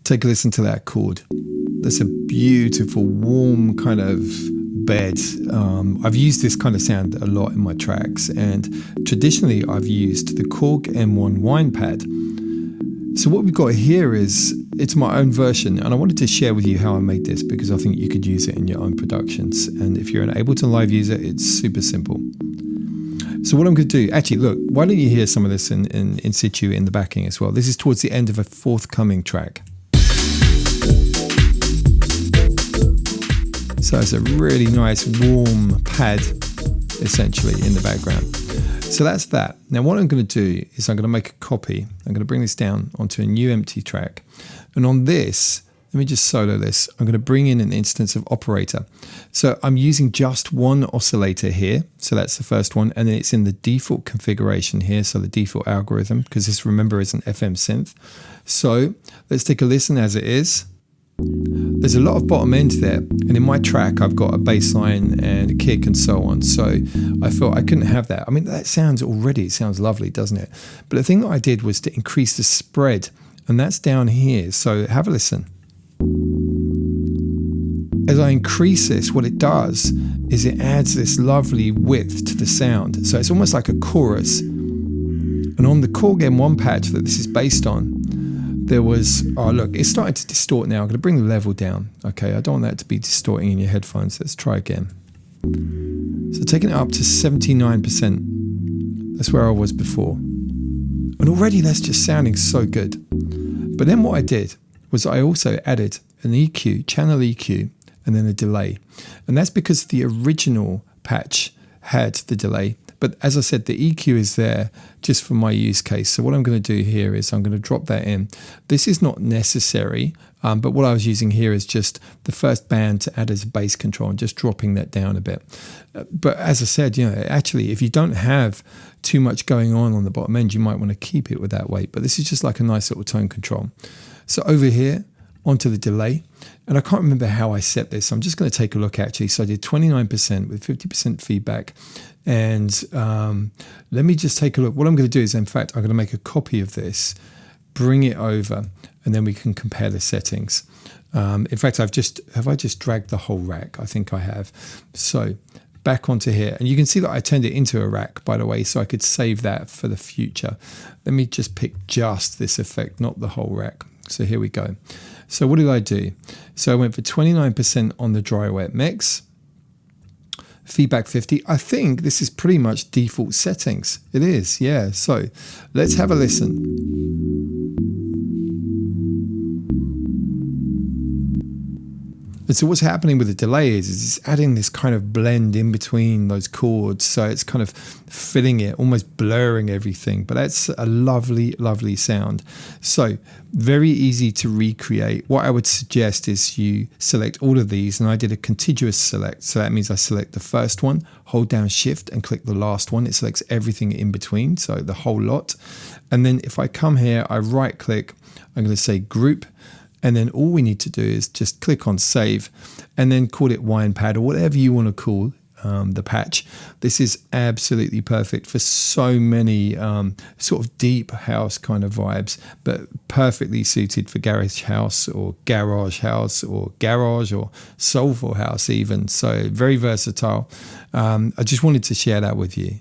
Take a listen to that chord. That's a beautiful, warm kind of bed. I've used this kind of sound a lot in my tracks, and traditionally I've used the Korg M1 wine pad. So what we've got here is, it's my own version, and I wanted to share with you how I made this because I think you could use it in your own productions. And if you're an Ableton Live user, it's super simple. So what I'm going to do, actually, look, why don't you hear some of this in situ in the backing as well? This is towards the end of a forthcoming track. So it's a really nice warm pad, essentially, in the background. So that's that. Now what I'm going to do is I'm going to make a copy. I'm going to bring this down onto a new empty track. And on this, let me just solo this. I'm going to bring in an instance of operator. So I'm using just one oscillator here. So that's the first one. And then it's in the default configuration here. So the default algorithm, because this, remember, is an FM synth. So let's take a listen as it is. There's a lot of bottom end there, and in my track I've got a bass line and a kick and so on, so I thought I couldn't have that. I mean, that sounds lovely, doesn't it? But the thing that I did was to increase the spread, and that's down here. So have a listen. As I increase this, what it does is it adds this lovely width to the sound, so it's almost like a chorus. And on the Korg M1 patch that this is based on, there was, oh look, it's starting to distort now. I'm going to bring the level down. Okay, I don't want that to be distorting in your headphones. Let's try again. So taking it up to 79%. That's where I was before. And already that's just sounding so good. But then what I did was I also added an EQ, channel EQ, and then a delay. And that's because the original patch had the delay. But as I said, the EQ is there just for my use case. So what I'm going to do here is I'm going to drop that in. This is not necessary, but what I was using here is just the first band to add as a bass control and just dropping that down a bit. But as I said, actually, if you don't have too much going on the bottom end, you might want to keep it with that weight. But this is just like a nice little tone control. So over here, onto the delay. And I can't remember how I set this. I'm just going to take a look actually. So I did 29% with 50% feedback. And let me just take a look. What I'm going to do is, in fact, I'm going to make a copy of this, bring it over, and then we can compare the settings. In fact, have I just dragged the whole rack? I think I have. So back onto here. And you can see that I turned it into a rack, by the way, so I could save that for the future. Let me just pick just this effect, not the whole rack. So here we go. So what did I do? So I went for 29% on the dry wet mix. Feedback 50. I think this is pretty much default settings. It is, yeah. So let's have a listen. And so what's happening with the delay is it's adding this kind of blend in between those chords. So it's kind of filling it, almost blurring everything. But that's a lovely, lovely sound. So very easy to recreate. What I would suggest is you select all of these. And I did a contiguous select. So that means I select the first one, hold down Shift and click the last one. It selects everything in between, so the whole lot. And then if I come here, I right click, I'm going to say Group. And then all we need to do is just click on Save and then call it Wine Pad or whatever you want to call the patch. This is absolutely perfect for so many sort of deep house kind of vibes, but perfectly suited for garage house or garage house or garage or soulful house even. So very versatile. I just wanted to share that with you.